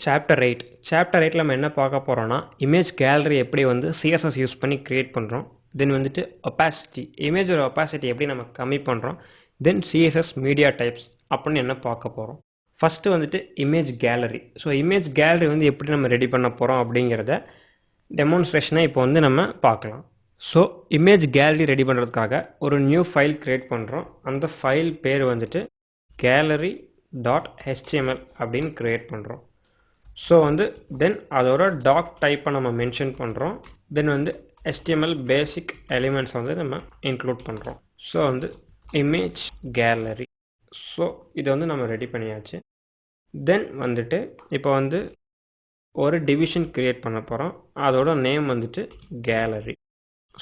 Chapter 8 chapter 8 நம்ம என்ன பார்க்க போகிறோம்னா இமேஜ் கேலரி எப்படி வந்து சிஎஸ்எஸ் யூஸ் பண்ணி க்ரியேட் பண்ணுறோம். தென் வந்துட்டு ஒப்பாசிட்டி, இமேஜோட ஒப்பாசிட்டி எப்படி நம்ம கம்மி பண்ணுறோம். தென் சிஎஸ்எஸ் மீடியா டைப்ஸ் அப்படின்னு என்ன பார்க்க போகிறோம். ஃபஸ்ட்டு வந்துட்டு image gallery. So image gallery வந்து எப்படி நம்ம ரெடி பண்ண போகிறோம் அப்படிங்கிறத டெமான்ஸ்ட்ரேஷனை இப்போ வந்து நம்ம பார்க்கலாம். ஸோ இமேஜ் கேலரி ரெடி பண்ணுறதுக்காக ஒரு நியூ ஃபைல் க்ரியேட் பண்ணுறோம். அந்த ஃபைல் பேர் வந்துட்டு gallery.html அப்படின்னு க்ரியேட் பண்ணுறோம். ஸோ வந்து தென் அதோட டாக் டைப்பை நம்ம மென்ஷன் பண்ணுறோம். தென் வந்து HTML பேசிக் எலிமெண்ட்ஸ் வந்து நம்ம இன்க்ளூட் பண்ணுறோம். ஸோ வந்து இமேஜ் கேலரி. ஸோ இதை வந்து நம்ம ரெடி பண்ணியாச்சு. தென் வந்துட்டு இப்போ வந்து ஒரு டிவிஷன் க்ரியேட் பண்ண போகிறோம். அதோட நேம் வந்துட்டு கேலரி.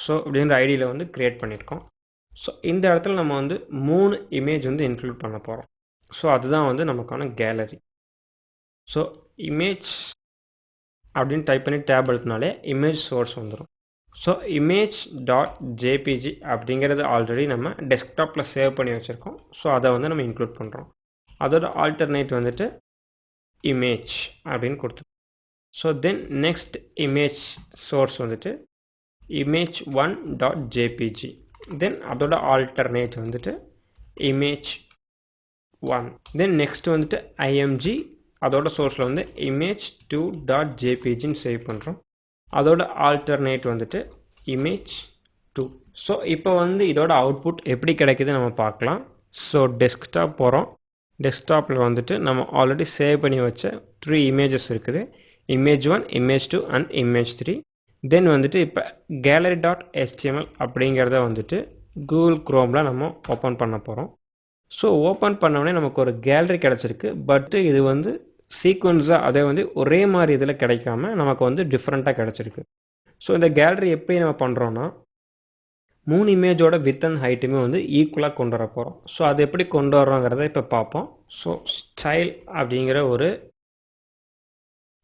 ஸோ அப்படின்ற ஐடியில் வந்து க்ரியேட் பண்ணியிருக்கோம். ஸோ இந்த இடத்துல நம்ம வந்து 3 இமேஜ் வந்து இன்க்ளூட் பண்ண போகிறோம். ஸோ அதுதான் வந்து நமக்கான கேலரி. ஸோ இமேஜ் அப்படின்னு டைப் பண்ணி டேப் அழுத்தினாலே இமேஜ் சோர்ஸ் வந்துடும். ஸோ image.jpg அப்படிங்கிறது ஆல்ரெடி நம்ம டெஸ்க்டாப்பில் சேவ் பண்ணி வச்சுருக்கோம். ஸோ அதை வந்து நம்ம இன்க்ளூட் பண்ணுறோம். அதோட ஆல்டர்னேட் வந்துட்டு இமேஜ் அப்படின்னு கொடுத்துருக்கோம். So then next image source வந்துட்டு image1.jpg. தென் அதோட ஆல்டர்னேட் வந்துட்டு image1. தென் நெக்ஸ்ட் வந்துட்டு img. அதோட சோர்ஸில் வந்து image2.jpgன்னு சேவ் பண்ணுறோம். அதோட ஆல்டர்னேட் வந்துட்டு image2. ஸோ இப்போ வந்து இதோட அவுட்புட் எப்படி கிடைக்குது நம்ம பார்க்கலாம். ஸோ டெஸ்க்டாப் போகிறோம். டெஸ்க்டாப்பில் வந்துட்டு நம்ம ஆல்ரெடி சேவ் பண்ணி வச்ச 3 இமேஜஸ் இருக்குது. image1, image2 and image3. தென் வந்துட்டு இப்போ gallery.html அப்படிங்கிறத வந்துட்டு கூகுள் குரோமில் நம்ம ஓப்பன் பண்ண போகிறோம். ஸோ ஓப்பன் பண்ணோடனே நமக்கு ஒரு கேலரி கிடச்சிருக்கு. பட் இது வந்து சீக்வன்ஸாக அதே வந்து ஒரே மாதிரி இதில் கிடைக்காம நமக்கு வந்து டிஃப்ரெண்ட்டாக கிடச்சிருக்கு. ஸோ இந்த கேலரி எப்படி நம்ம பண்ணுறோன்னா 3 இமேஜோட வித் அண்ட் ஹைட்டுமே வந்து ஈக்குவலாக கொண்டு வர போகிறோம். ஸோ அது எப்படி கொண்டு வரோங்கிறத இப்போ பார்ப்போம். ஸோ ஸ்டைல் அப்படிங்கிற ஒரு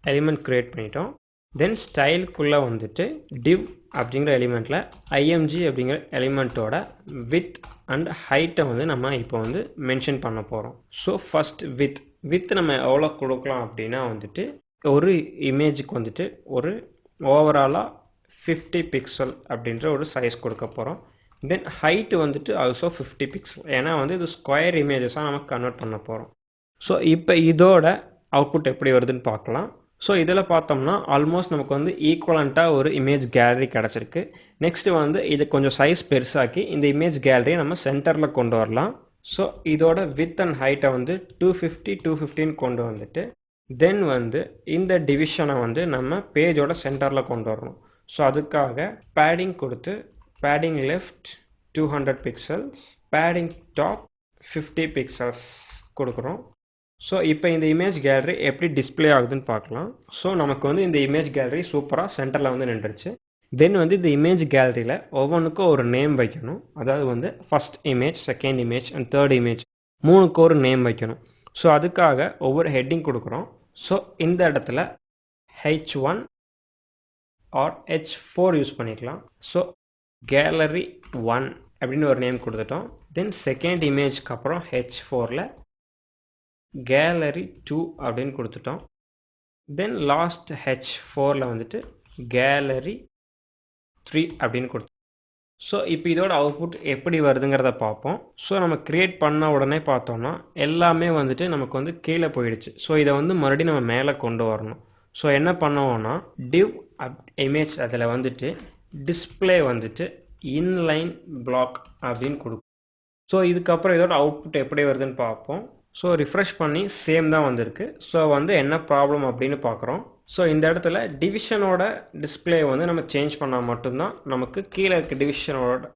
எலிமெண்ட் க்ரியேட் பண்ணிட்டோம். தென் ஸ்டைலுக்குள்ளே வந்துட்டு div அப்படிங்கிற எலிமெண்ட்டில் img அப்படிங்கிற எலிமெண்ட்டோட வித் அண்ட் ஹைட்டை வந்து நம்ம இப்போ வந்து மென்ஷன் பண்ண போகிறோம். ஸோ ஃபஸ்ட் வித் நம்ம எவ்வளோ கொடுக்கலாம் அப்படின்னா வந்துட்டு ஒரு இமேஜுக்கு வந்துட்டு ஒரு ஓவராலாக 50 பிக்சல் அப்படின்ற ஒரு சைஸ் கொடுக்க போகிறோம். தென் ஹைட்டு வந்துட்டு ஆல்சோ 50 பிக்சல். ஏன்னா வந்து இது ஸ்கொயர் இமேஜஸாக நம்ம கன்வெர்ட் பண்ண போகிறோம். ஸோ இப்போ இதோட அவுட்புட் எப்படி வருதுன்னு பார்க்கலாம். ஸோ இதில் பார்த்தோம்னா ஆல்மோஸ்ட் நமக்கு வந்து ஈக்குவலண்ட்டாக ஒரு இமேஜ் கேலரி கிடச்சிருக்கு. நெக்ஸ்ட் வந்து இது கொஞ்சம் சைஸ் பெருசாக்கி இந்த இமேஜ் கேலரியை நம்ம சென்டரில் கொண்டு வரலாம். ஸோ இதோட வித் அண்ட் ஹைட்டை வந்து 250 கொண்டு வந்துட்டு தென் வந்து இந்த டிவிஷனை வந்து நம்ம பேஜோட சென்டரில் கொண்டு வரணும். ஸோ அதுக்காக பேடிங் கொடுத்து padding left 200 pixels, padding top 50 pixels கொடுக்குறோம். ஸோ இப்போ இந்த இமேஜ் கேலரி எப்படி டிஸ்பிளே ஆகுதுன்னு பார்க்கலாம். ஸோ நமக்கு வந்து இந்த இமேஜ் கேலரி சூப்பராக சென்டரில் வந்து நின்றுச்சு. தென் வந்து இந்த இமேஜ் கேலரியில் ஒவ்வொன்றுக்கும் ஒரு நேம் வைக்கணும். அதாவது வந்து first image, second image and third image 3க்கு ஒரு நேம் வைக்கணும். ஸோ அதுக்காக ஒவ்வொரு ஹெட்டிங் கொடுக்குறோம். ஸோ இந்த இடத்துல H1 ஆர் H4 யூஸ் பண்ணிக்கலாம். ஸோ gallery 1 அப்படின்னு ஒரு நேம் கொடுத்துட்டோம். தென் செகண்ட் இமேஜ்க்கு அப்புறம் H4ல் gallery 2 அப்படின்னு கொடுத்துட்டோம். தென் லாஸ்ட் H4ல் வந்துட்டு gallery 3 அப்படின்னு கொடுத்தோம். ஸோ இப்போ இதோட அவுட்புட் எப்படி வருதுங்கிறத பார்ப்போம். ஸோ நம்ம க்ரியேட் பண்ண உடனே பார்த்தோம்னா எல்லாமே வந்துட்டு நமக்கு வந்து கீழே போயிடுச்சு. ஸோ இதை வந்து மறுபடியும் நம்ம மேலே கொண்டு வரணும். ஸோ என்ன பண்ணுவோம்னா div இமேஜ் அதில் வந்துட்டு டிஸ்பிளே வந்துட்டு இன்லைன் பிளாக் அப்படின்னு கொடுக்கும். ஸோ இதுக்கப்புறம் இதோட அவுட்புட் எப்படி வருதுன்னு பார்ப்போம். ஸோ ரிஃப்ரெஷ் பண்ணி சேம் தான் வந்திருக்கு. ஸோ வந்து என்ன ப்ராப்ளம் அப்படின்னு பார்க்குறோம். ஸோ இந்த இடத்துல டிவிஷனோட டிஸ்பிளே வந்து நம்ம சேஞ்ச் பண்ணால் மட்டும்தான் நமக்கு கீழே இருக்க டிவிஷனோட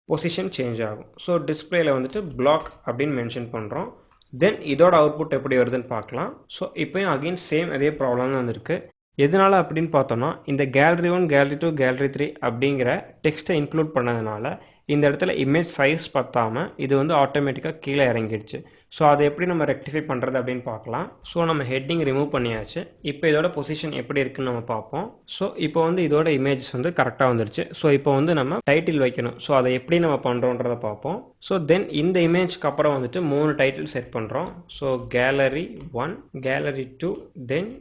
பொசிஷன் சேஞ்ச் ஆகும். ஸோ டிஸ்பிளேல வந்துட்டு பிளாக் அப்படின்னு மென்ஷன் பண்ணுறோம். தென் இதோட அவுட்புட் எப்படி வருதுன்னு பார்க்கலாம். ஸோ இப்போயும் அகெயின் சேம் அதே ப்ராப்ளம் தான் வந்திருக்கு. எதனால அப்படின்னு பார்த்தோம்னா இந்த gallery 1, gallery 2, gallery 3 அப்படிங்கிற டெக்ஸ்ட்டை இன்க்ளூட் பண்ணதுனால இந்த இடத்துல இமேஜ் சைஸ் பத்தாம இது வந்து ஆட்டோமேட்டிக்காக கீழே இறங்கிடுச்சு. ஸோ அதை எப்படி நம்ம ரெக்டிஃபை பண்ணுறது அப்படின்னு பார்க்கலாம். ஸோ நம்ம ஹெட்டிங் ரிமூவ் பண்ணியாச்சு. இப்போ இதோட பொசிஷன் எப்படி இருக்குன்னு நம்ம பார்ப்போம். ஸோ இப்போ வந்து இதோட இமேஜஸ் வந்து கரெக்டாக வந்துடுச்சு. ஸோ இப்போ வந்து நம்ம டைட்டில் வைக்கணும். ஸோ அதை எப்படி நம்ம பண்ணுறோன்றதை பார்ப்போம். ஸோ தென் இந்த இமேஜ்க்கு அப்புறம் வந்துட்டு 3 டைட்டில் செட் பண்ணுறோம். ஸோ கேலரி 1, கேலரி 2, தென்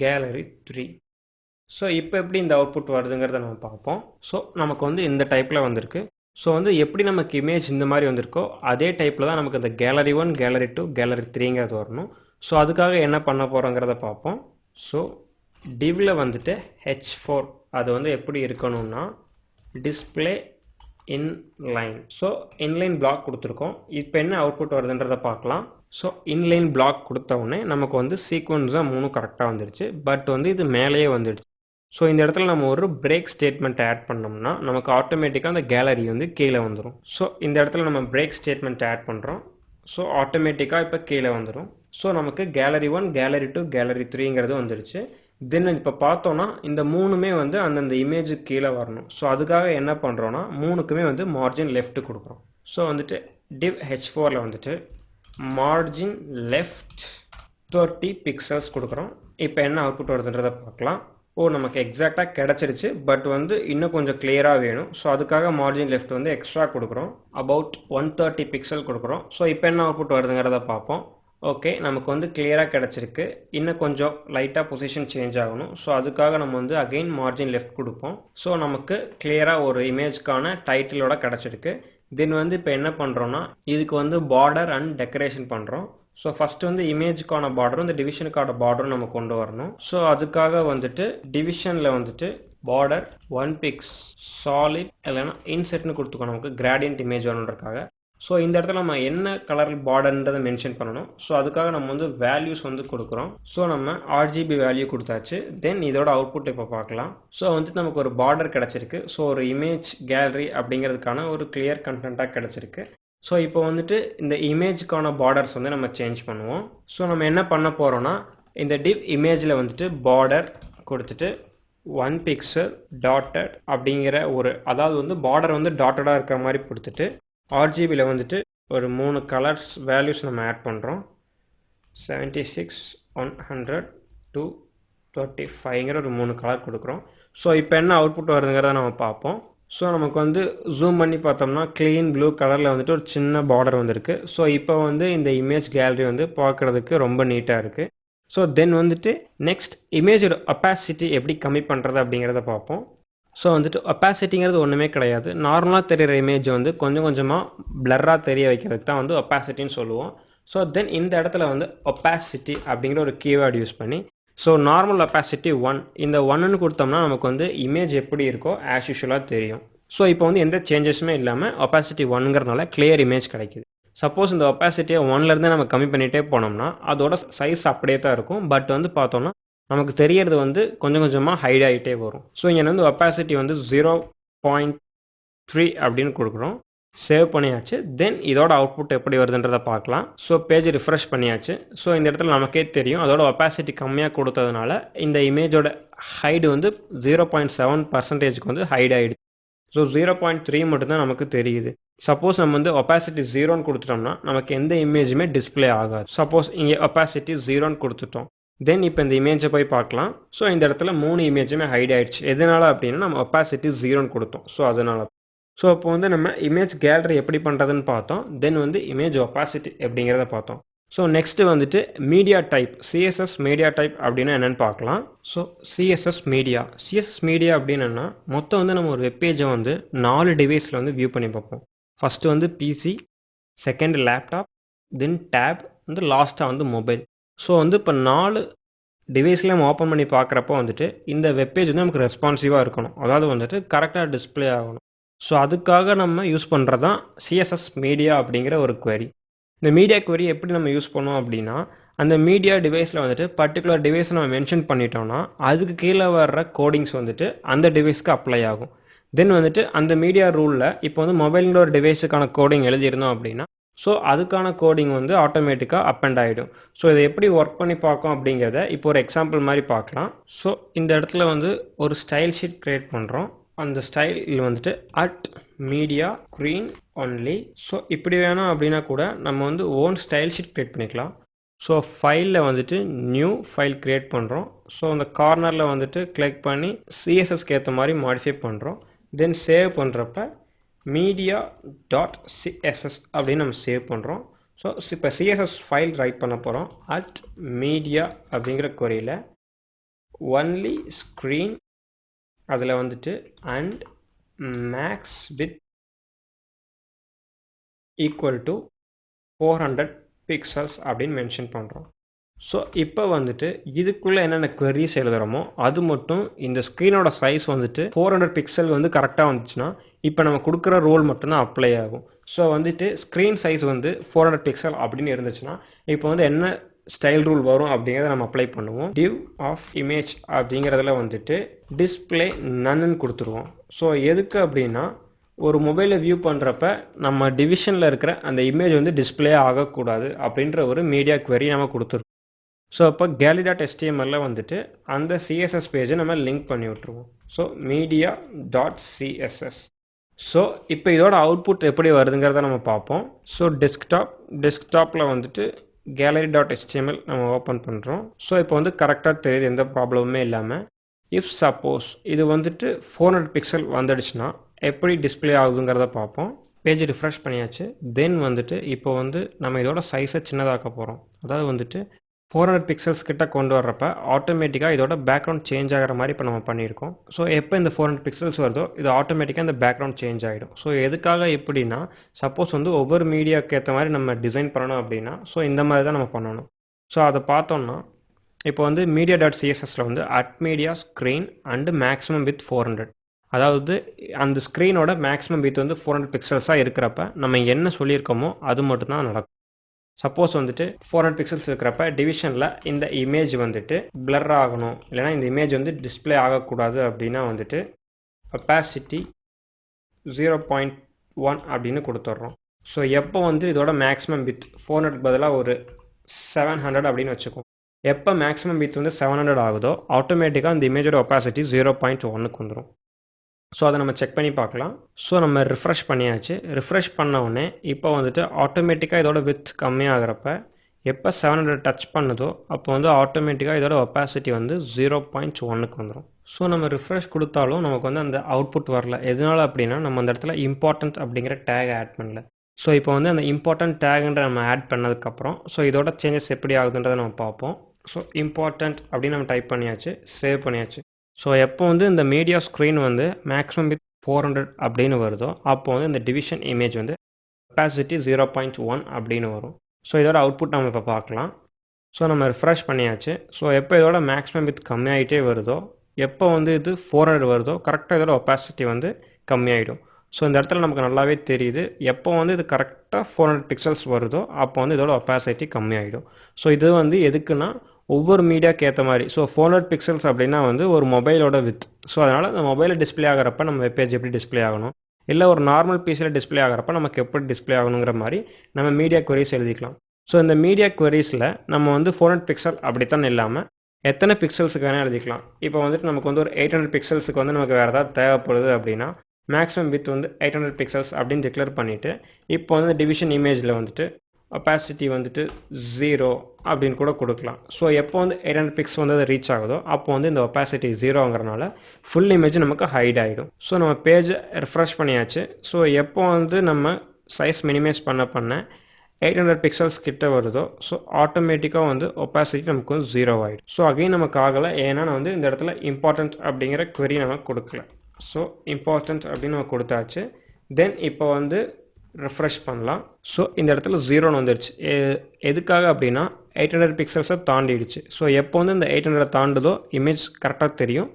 கேலரி 3. ஸோ இப்போ எப்படி இந்த அவுட்புட் வருதுங்கிறத நம்ம பார்ப்போம். ஸோ நமக்கு வந்து இந்த டைப்பில் வந்திருக்கு. ஸோ வந்து எப்படி நமக்கு இமேஜ் இந்த மாதிரி வந்திருக்கோ அதே டைப்பில் தான் நமக்கு இந்த கேலரி 1, கேலரி 2, கேலரி 3ங்கிறது வரணும். ஸோ அதுக்காக என்ன பண்ண போகிறோங்கிறத பார்ப்போம். ஸோ டிவ்வில் வந்துட்டு H4 அது வந்து எப்படி இருக்கணும்னா display inline. So inline black கொடுத்துருக்கோம். இப்போ என்ன அவுட்புட் வருதுன்றதை பார்க்கலாம். ஸோ இன்லைன் பிளாக் கொடுத்த உடனே நமக்கு வந்து சீக்வன்ஸாக 3 கரெக்டாக வந்துடுச்சு. பட் வந்து இது மேலேயே வந்துடுச்சு. ஸோ இந்த இடத்துல நம்ம ஒரு பிரேக் ஸ்டேட்மெண்ட் ஆட் பண்ணோம்னா நமக்கு ஆட்டோமேட்டிக்காக அந்த கேலரி வந்து கீழே வந்துடும். ஸோ இந்த இடத்துல நம்ம பிரேக் ஸ்டேட்மெண்ட் ஆட் பண்ணுறோம். ஸோ ஆட்டோமேட்டிக்காக இப்போ கீழே வந்துடும். ஸோ நமக்கு கேலரி 1, கேலரி 2, கேலரி 3ங்கிறது வந்துடுச்சு. தென் இப்போ பார்த்தோன்னா இந்த 3மே வந்து அந்தந்த இமேஜுக்கு கீழே வரணும். ஸோ அதுக்காக என்ன பண்ணுறோன்னா 3க்குமே வந்து மார்ஜின் லெஃப்ட் கொடுக்குறோம். ஸோ வந்துட்டு div H4ல் வந்துட்டு மார்ஜின் லெஃப்ட் 30 பிக்சல்ஸ் கொடுக்குறோம். இப்போ என்ன அவுட்புட் வருதுன்றதை பார்க்கலாம். நமக்கு எக்ஸாக்டாக கிடச்சிருச்சு. பட் வந்து இன்னும் கொஞ்சம் கிளியராக வேணும். ஸோ அதுக்காக மார்ஜின் லெஃப்ட் வந்து எக்ஸ்ட்ரா கொடுக்குறோம். அபவுட் 130 பிக்சல் கொடுக்குறோம். ஸோ இப்போ என்ன அவுட்புட் வருதுங்கிறத பார்ப்போம். ஓகே, நமக்கு வந்து கிளியராக கிடச்சிருக்கு. இன்னும் கொஞ்சம் லைட்டாக பொசிஷன் சேஞ்ச் ஆகணும். ஸோ அதுக்காக நம்ம வந்து அகெயின் மார்ஜின் லெஃப்ட் கொடுப்போம். ஸோ நமக்கு கிளியராக ஒரு இமேஜ்க்கான டைட்டிலோட கிடச்சிருக்கு. தென் வந்து இப்போ என்ன பண்ணுறோன்னா இதுக்கு வந்து பார்டர் அண்ட் டெக்கரேஷன் பண்ணுறோம். ஸோ ஃபஸ்ட்டு வந்து இமேஜுக்கான பார்டரும் இந்த டிவிஷனுக்கான பார்டரும் நம்ம கொண்டு வரணும். ஸோ அதுக்காக வந்துட்டு டிவிஷனில் வந்துட்டு பார்டர் 1 பிக்ஸ் சாலிட் இல்லைன்னா இன்செட்னு கொடுத்துக்கோ நமக்கு கிராடியன்ட் இமேஜ் வரணுன்றக்காக. ஸோ இந்த இடத்துல நம்ம என்ன கலர் பார்டர்ன்றதை மென்ஷன் பண்ணணும். ஸோ அதுக்காக நம்ம வந்து வேல்யூஸ் வந்து கொடுக்குறோம். ஸோ நம்ம RGB வேல்யூ கொடுத்தாச்சு. தென் இதோட அவுட்புட் இப்போ பார்க்கலாம். ஸோ வந்துட்டு நமக்கு ஒரு பார்டர் கிடச்சிருக்கு. ஸோ ஒரு இமேஜ் கேலரி அப்படிங்கிறதுக்கான ஒரு கிளியர் கண்டென்ட்டாக கிடச்சிருக்கு. ஸோ இப்போ வந்துட்டு இந்த இமேஜுக்கான பார்டர்ஸ் வந்து நம்ம சேஞ்ச் பண்ணுவோம். ஸோ நம்ம என்ன பண்ண போகிறோன்னா இந்த div இமேஜில் வந்துட்டு பார்டர் கொடுத்துட்டு 1 பிக்சல் டாட்டட் அப்படிங்கிற அதாவது வந்து பார்டர் வந்து டாட்டடாக இருக்கிற மாதிரி கொடுத்துட்டு RGBயில் வந்துட்டு ஒரு 3 கலர்ஸ் வேல்யூஸ் நம்ம ஆட் பண்ணுறோம். 76, 100, 235ங்கிற ஒரு 3 கலர் கொடுக்குறோம். ஸோ இப்போ என்ன அவுட்புட் வருதுங்கிறத நம்ம பார்ப்போம். ஸோ நமக்கு வந்து ஜூம் பண்ணி பார்த்தோம்னா க்ளீன் ப்ளூ கலரில் வந்துட்டு ஒரு சின்ன பார்டர் வந்துருக்கு. ஸோ இப்போ வந்து இந்த இமேஜ் கேலரி வந்து பார்க்குறதுக்கு ரொம்ப நீட்டாக இருக்குது. ஸோ தென் வந்துட்டு நெக்ஸ்ட் இமேஜோட ஒப்பாசிட்டி எப்படி கம்மி பண்ணுறது அப்படிங்கிறத பார்ப்போம். ஸோ வந்துட்டு ஒப்பாசிட்டிங்கிறது ஒன்றுமே கிடையாது. நார்மலாக தெரிகிற இமேஜ் வந்து கொஞ்சம் கொஞ்சமாக பிளர்ராக தெரிய வைக்கிறதுக்கு தான் வந்து ஒப்பாசிட்டின்னு சொல்லுவோம். ஸோ தென் இந்த இடத்துல வந்து ஒப்பாசிட்டி அப்படிங்கிற ஒரு கீவேர்டு யூஸ் பண்ணி ஸோ நார்மல் ஒப்பாசிட்டி 1 இந்த 1ன்னு கொடுத்தோம்னா நமக்கு வந்து இமேஜ் எப்படி இருக்கோ ஆஸ் யூஷுவலாக தெரியும். ஸோ இப்போ வந்து எந்த சேஞ்சஸுமே இல்லாமல் ஒப்பாசிட்டி 1ங்கிறதுனால கிளியர் இமேஜ் கிடைக்குது. சப்போஸ் இந்த ஒப்பாசிட்டியை 1லேருந்தே நம்ம கம்மி பண்ணிகிட்டே போனோம்னா அதோட சைஸ் அப்படியே தான் இருக்கும். பட் வந்து பார்த்தோம்னா நமக்கு தெரியறது வந்து கொஞ்சம் கொஞ்சமாக ஹைட் ஆகிட்டே வரும். ஸோ இங்கே வந்து ஒப்பாசிட்டி வந்து 0.3 அப்படின்னு கொடுக்குறோம். சேவ் பண்ணியாச்சு. தென் இதோட அவுட்புட் எப்படி வருதுன்றதை பார்க்கலாம். ஸோ பேஜ் ரிஃப்ரெஷ் பண்ணியாச்சு. ஸோ இந்த இடத்துல நமக்கே தெரியும் அதோட ஒப்பாசிட்டி கம்மியாக கொடுத்ததுனால இந்த இமேஜோட ஹைடு வந்து 0.7% வந்து ஹைட் ஆகிடுச்சு. ஸோ 0.3 மட்டும்தான் நமக்கு தெரியுது. சப்போஸ் நம்ம வந்து ஒப்பாசிட்டி 0ன்னு கொடுத்துட்டோம்னா நமக்கு எந்த இமேஜுமே டிஸ்பிளே ஆகாது. சப்போஸ் இங்கே ஒப்பாசிட்டி 0ன்னு கொடுத்துட்டோம். தென் இப்போ இந்த இமேஜை போய் பார்க்கலாம். ஸோ இந்த இடத்துல 3 இமேஜுமே ஹைட் ஆகிடுச்சு. எதனால அப்படின்னா நம்ம ஒப்பாசிட்டி 0ன்னு கொடுத்தோம். ஸோ அதனால ஸோ இப்போ வந்து நம்ம இமேஜ் கேலரி எப்படி பண்ணுறதுன்னு பார்த்தோம். தென் வந்து இமேஜ் ஒப்பாசிட்டி எப்படிங்கிறத பார்த்தோம். ஸோ நெக்ஸ்ட்டு வந்துட்டு media type CSS media type அப்படின்னா என்னென்னு பார்க்கலாம். ஸோ சிஎஸ்எஸ் மீடியா அப்படின்னா மொத்தம் வந்து நம்ம ஒரு வெப்பேஜை வந்து 4 டிவைஸில் வந்து வியூ பண்ணி பார்ப்போம். ஃபஸ்ட்டு வந்து பிசி, செகண்ட் லேப்டாப், தென் டேப், வந்து லாஸ்ட்டாக வந்து மொபைல். ஸோ வந்து இப்போ 4 டிவைஸில் நம்ம ஓப்பன் பண்ணி பார்க்குறப்போ வந்துட்டு இந்த வெப்பேஜ் வந்து நமக்கு ரெஸ்பான்சிவாக இருக்கணும். அதாவது வந்துட்டு கரெக்டாக டிஸ்பிளே ஆகணும். ஸோ அதுக்காக நம்ம யூஸ் பண்ணுறது தான் சிஎஸ்எஸ் மீடியா அப்படிங்கிற ஒரு query. இந்த மீடியா query எப்படி நம்ம யூஸ் பண்ணுவோம் அப்படின்னா அந்த மீடியா டிவைஸில் வந்துட்டு பர்டிகுலர் டிவைஸை நம்ம மென்ஷன் பண்ணிட்டோம்னா அதுக்கு கீழே வர்ற கோடிங்ஸ் வந்துட்டு அந்த டிவைஸ்க்கு அப்ளை ஆகும். தென் வந்துட்டு அந்த மீடியா ரூலில் இப்போ வந்து மொபைலில் ஒரு டிவைஸுக்கான கோடிங் எழுதியிருந்தோம் அப்படின்னா ஸோ அதுக்கான கோடிங் வந்து ஆட்டோமேட்டிக்காக அப் அண்ட் ஆகிடும். ஸோ இதை எப்படி ஒர்க் பண்ணி பார்க்கும் அப்படிங்கிறத இப்போ ஒரு எக்ஸாம்பிள் மாதிரி பார்க்கலாம். ஸோ இந்த இடத்துல வந்து ஒரு ஸ்டைல் ஷீட் க்ரியேட் பண்ணுறோம். அந்த ஸ்டைல் வந்துட்டு at media screen only. So இப்படி வேணும் அப்படின்னா கூட நம்ம வந்து ஓன் ஸ்டைல் ஷீட் க்ரியேட் பண்ணிக்கலாம். ஸோ ஃபைலில் வந்துட்டு நியூ ஃபைல் க்ரியேட் பண்ணுறோம். ஸோ அந்த கார்னரில் வந்துட்டு கிளிக் பண்ணி சிஎஸ்எஸ்க்கு ஏற்ற மாதிரி மாடிஃபை பண்ணுறோம். தென் சேவ் பண்ணுறப்ப மீடியா டாட் சிஎஸ்எஸ் அப்படின்னு நம்ம சேவ் பண்ணுறோம். ஸோ இப்போ சிஎஸ்எஸ் ஃபைல் ரைட் பண்ண போகிறோம். அட் மீடியா அப்படிங்கிற கொரியில் ஒன்லி ஸ்க்ரீன் அதில் வந்துட்டு and max width equal to 400 pixels அப்படின்னு மென்ஷன் பண்ணுறோம். ஸோ இப்போ வந்துட்டு இதுக்குள்ளே என்னென்ன queries எழுதுகிறோமோ அது மட்டும் இந்த ஸ்க்ரீனோட சைஸ் வந்துட்டு 400 பிக்சல் வந்து கரெக்டாக வந்துச்சுன்னா இப்போ நம்ம கொடுக்குற ரோல் மட்டும்தான் அப்ளை ஆகும். ஸோ வந்துட்டு ஸ்க்ரீன் சைஸ் வந்து 400 பிக்சல் அப்படின்னு இருந்துச்சுன்னா இப்போ வந்து என்ன ஸ்டைல் ரூல் வரும் அப்படிங்கிறத நம்ம அப்ளை பண்ணுவோம். டிவ் ஆஃப் இமேஜ் அப்படிங்கிறதுல வந்துட்டு டிஸ்பிளே நன்னு கொடுத்துருவோம். ஸோ எதுக்கு அப்படின்னா ஒரு மொபைலை வியூ பண்ணுறப்ப நம்ம டிவிஷனில் இருக்கிற அந்த இமேஜ் வந்து டிஸ்பிளே ஆகக்கூடாது அப்படின்ற ஒரு மீடியா query நம்ம கொடுத்துருவோம். ஸோ இப்போ gallery.html வந்துட்டு அந்த சிஎஸ்எஸ் பேஜை நம்ம லிங்க் பண்ணி விட்டுருவோம். So media dot CSS. So இப்போ இதோட அவுட்புட் எப்படி வருதுங்கிறத நம்ம பார்ப்போம். ஸோ டெஸ்க்டாப்பில் வந்துட்டு gallery.html நம்ம ஓப்பன் பண்ணுறோம். ஸோ இப்போ வந்து கரெக்டாக தெரியுது, எந்த ப்ராப்ளமுமே இல்லாமல். இஃப் சப்போஸ் இது வந்துட்டு 400 பிக்சல் வந்துடுச்சுன்னா எப்படி டிஸ்பிளே ஆகுதுங்கிறத பார்ப்போம். பேஜ் ரிஃப்ரெஷ் பண்ணியாச்சு. தென் வந்துட்டு இப்போ வந்து நம்ம இதோட சைஸை சின்னதாக்க போகிறோம். அதாவது வந்துட்டு 400 பிக்சல்ஸ் கிட்ட கொண்டு வர்றப்ப ஆட்டோமேட்டிக்காக இதோட பேக்ரவுண்ட் சேஞ்ச் ஆகிற மாதிரி இப்போ நம்ம பண்ணியிருக்கோம். ஸோ எப்போ இந்த 400 பிக்சல்ஸ் வருதோ இது ஆட்டோமேட்டிக்காக இந்த பேக்ரவுண்ட் சேஞ்ச் ஆகிடும். ஸோ எதுக்காக எப்படின்னா சப்போஸ் வந்து ஒவ்வொரு மீடியாவுக்கு ஏற்ற மாதிரி நம்ம டிசைன் பண்ணணும் அப்படின்னா ஸோ இந்த மாதிரி தான் நம்ம பண்ணணும். ஸோ அதை பார்த்தோம்னா இப்போ வந்து மீடியா டாட் சிஎஸ்எஸில் வந்து at media screen and maximum with 400, அதாவது அந்த ஸ்க்ரீனோட மேக்ஸிமம் வித் வந்து 400 பிக்சல்ஸாக இருக்கிறப்ப நம்ம என்ன சொல்லியிருக்கோமோ அது மட்டும்தான் நடக்கும். சப்போஸ் வந்துட்டு 400 பிக்சல்ஸ் இருக்கிறப்ப டிவிஷனில் இந்த இமேஜ் வந்துட்டு பிளர் ஆகணும், இல்லைனா இந்த இமேஜ் வந்து டிஸ்பிளே ஆகக்கூடாது அப்படின்னா வந்துட்டு ஒப்பாசிட்டி 0.1 அப்படின்னு கொடுத்துட்றோம். ஸோ எப்போ வந்து இதோட மேக்ஸிமம் வித் 400 பதிலாக ஒரு 700 அப்படின்னு வச்சுக்கோம். எப்போ மேக்ஸிமம் வித் வந்து 700 ஆகுதோ ஆட்டோமேட்டிக்காக இந்த இமேஜோட ஒப்பாசிட்டி 0.1க்கு வந்துடும். ஸோ அதை நம்ம செக் பண்ணி பார்க்கலாம். ஸோ நம்ம ரிஃப்ரெஷ் பண்ணியாச்சு. ரிஃப்ரெஷ் பண்ண உடனே இப்போ வந்துட்டு ஆட்டோமேட்டிக்காக இதோட வித் கம்மியாகிறப்ப எப்போ 700 டச் பண்ணுதோ அப்போ வந்து ஆட்டோமேட்டிக்காக இதோட ஒப்பாசிட்டி வந்து 0.1க்கு வந்துடும். ஸோ நம்ம ரிஃப்ரெஷ் கொடுத்தாலும் நமக்கு வந்து அந்த அவுட்புட் வரல. எதனால அப்படின்னா நம்ம அந்த இடத்துல இம்பார்ட்டன்ட் அப்படிங்கிற டேக் ஆட் பண்ணல. ஸோ இப்போ வந்து அந்த இம்பார்ட்டன்ட் டேக்ன்ற நம்ம ஆட் பண்ணதுக்கப்புறம் ஸோ இதோட சேஞ்சஸ் எப்படி ஆகுதுன்றதை நம்ம பார்ப்போம். ஸோ இம்பார்ட்டன்ட் அப்படின்னு நம்ம டைப் பண்ணியாச்சு, சேவ் பண்ணியாச்சு. ஸோ எப்போ வந்து இந்த மீடியா ஸ்க்ரீன் வந்து மேக்ஸிமம் வித் 400 அப்படின்னு வருதோ அப்போ வந்து இந்த டிவிஷன் இமேஜ் வந்து ஒப்பாசிட்டி 0.1 அப்படின்னு வரும். ஸோ இதோட அவுட்புட் நம்ம இப்போ பார்க்கலாம். ஸோ நம்ம ரிஃப்ரெஷ் பண்ணியாச்சு. ஸோ எப்போ இதோட மேக்ஸிமம் வித் கம்மியாகிட்டே வருதோ, எப்போ வந்து இது 400 வருதோ கரெக்டாக இதோட ஒப்பாசிட்டி வந்து கம்மியாயிடும். ஸோ இந்த இடத்துல நமக்கு நல்லாவே தெரியுது எப்போ வந்து இது கரெக்டாக 400 பிக்சல்ஸ் வருதோ அப்போ வந்து இதோட ஒப்பாசிட்டி கம்மியாயிடும். ஸோ இது வந்து எதுக்குன்னா ஒவ்வொரு மீடியாவுக்கு ஏற்ற மாதிரி. ஸோ 400 பிக்சல்ஸ் அப்படின்னா வந்து ஒரு மொபைலோட வித். ஸோ அதனால் அந்த மொபைலில் டிஸ்பிளே ஆகிறப்ப நம்ம வெப்பேஜ் எப்படி டிஸ்பிளே ஆகணும், இல்லை ஒரு நார்மல் பிசியில் டிஸ்பிளே ஆகிறப்ப நமக்கு எப்படி டிஸ்பிளே ஆகணுங்கிற மாதிரி நம்ம மீடியா queries எழுதிக்கலாம். ஸோ இந்த மீடியா queriesல நம்ம வந்து 400 பிக்சல் அப்படித்தான் இல்லாமல் எத்தனை பிக்சல்ஸுக்கு வேணால் எழுதிக்கலாம். இப்போ வந்துட்டு நமக்கு வந்து ஒரு 800 பிக்சல்ஸுக்கு வந்து நமக்கு வேறு ஏதாவது தேவைப்படுது அப்படின்னா மேக்ஸிமம் வித் வந்து 800 பிக்சல்ஸ் அப்படின்னு டிக்ளேர் பண்ணிவிட்டு இப்போ வந்து டிவிஷன் இமேஜில் வந்துட்டு ஒப்பாசிட்டி வந்துட்டு 0 அப்படின்னு கூட கொடுக்கலாம். ஸோ எப்போ வந்து 800 பிக்ஸ் வந்து அதை ரீச் ஆகுதோ அப்போ வந்து இந்த ஒப்பாசிட்டி 0ங்கிறனால ஃபுல் இமேஜ் நமக்கு ஹைட் ஆகிடும். ஸோ நம்ம பேஜை ரிஃப்ரெஷ் பண்ணியாச்சு. ஸோ எப்போ வந்து நம்ம சைஸ் மினிமைஸ் பண்ண 800 பிக்சல்ஸ் கிட்ட வருதோ ஸோ ஆட்டோமேட்டிக்காக வந்து ஒப்பாசிட்டி நமக்கு வந்து 0 ஆகிடும். ஸோ அகைன் நமக்கு ஆகலை, ஏன்னா நான் வந்து இந்த இடத்துல இம்பார்ட்டன்ட் அப்படிங்கிற query நம்ம கொடுக்கல. ஸோ இம்பார்ட்டன்ட் அப்படின்னு நம்ம கொடுத்தாச்சு. தென் இப்போ வந்து ரிஃப்ரெஷ் பண்ணலாம். ஸோ இந்த இடத்துல 0ன்னு வந்துடுச்சு. எதுக்காக அப்படின்னா 800 பிக்சல்ஸை தாண்டிடுச்சு. ஸோ எப்போ வந்து இந்த 800 தாண்டுதோ இமேஜ் கரெக்டாக தெரியும்.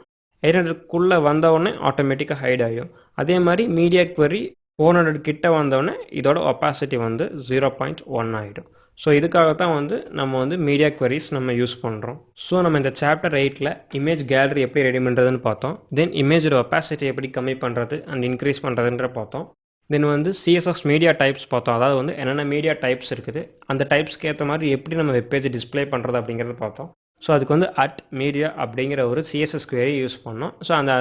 800க்குள்ளே வந்தவுடனே ஆட்டோமேட்டிக்காக ஹைட் ஆகிடும். அதே மாதிரி மீடியா query 400 கிட்ட வந்தவுடனே இதோட ஒப்பாசிட்டி வந்து 0.1 ஆகிடும். ஸோ இதுக்காகத்தான் வந்து நம்ம வந்து மீடியா queries நம்ம யூஸ் பண்ணுறோம். ஸோ நம்ம இந்த சாப்டர் 8ல் இமேஜ் கேலரி எப்படி ரெடி பண்ணுறதுன்னு பார்த்தோம். தென் இமேஜோட ஒப்பாசிட்டி எப்படி கம்மி பண்ணுறது அண்ட் இன்க்ரீஸ் பண்ணுறதுன்ற பார்த்தோம். தென் வந்து சிஎஸ்எஸ் மீடியா டைப்ஸ் பார்த்தோம். அதாவது வந்து என்னென்ன மீடியா டைப்ஸ் இருக்குது, அந்த டைப்ஸ்க்கு ஏற்ற மாதிரி எப்படி நம்ம வெப்பேஜ் டிஸ்பிளே பண்ணுறது அப்படிங்கிறத பார்த்தோம். ஸோ அதுக்கு வந்து @media அப்படிங்கிற ஒரு CSS query யூஸ் பண்ணோம். ஸோ அந்த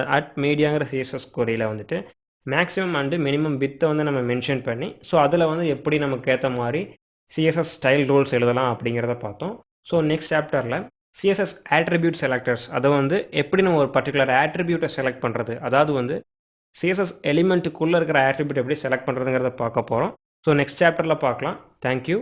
@mediaங்கிற CSS queryயில் வந்துட்டு மேக்ஸிமம் அண்டு மினிமம் வித்தை வந்து நம்ம மென்ஷன் பண்ணி ஸோ அதில் வந்து எப்படி நமக்கு ஏற்ற மாதிரி CSS ஸ்டைல் ரூல்ஸ் எழுதலாம் அப்படிங்கிறத பார்த்தோம். ஸோ நெக்ஸ்ட் சாப்டரில் CSS attribute selectors அதை வந்து எப்படி நம்ம ஒரு பர்டிகுலர் ஆட்ரிபியூட்டை செலக்ட் பண்ணுறது, அதாவது வந்து CSS எலிமெண்ட்டுக்குள்ளே இருக்கிற ஆட்ரிபியூட் எப்படி செலக்ட் பண்ணுறதுங்கிறத பார்க்க போகிறோம். ஸோ நெக்ஸ்ட் சாப்டரில் பார்க்கலாம். தேங்க்யூ.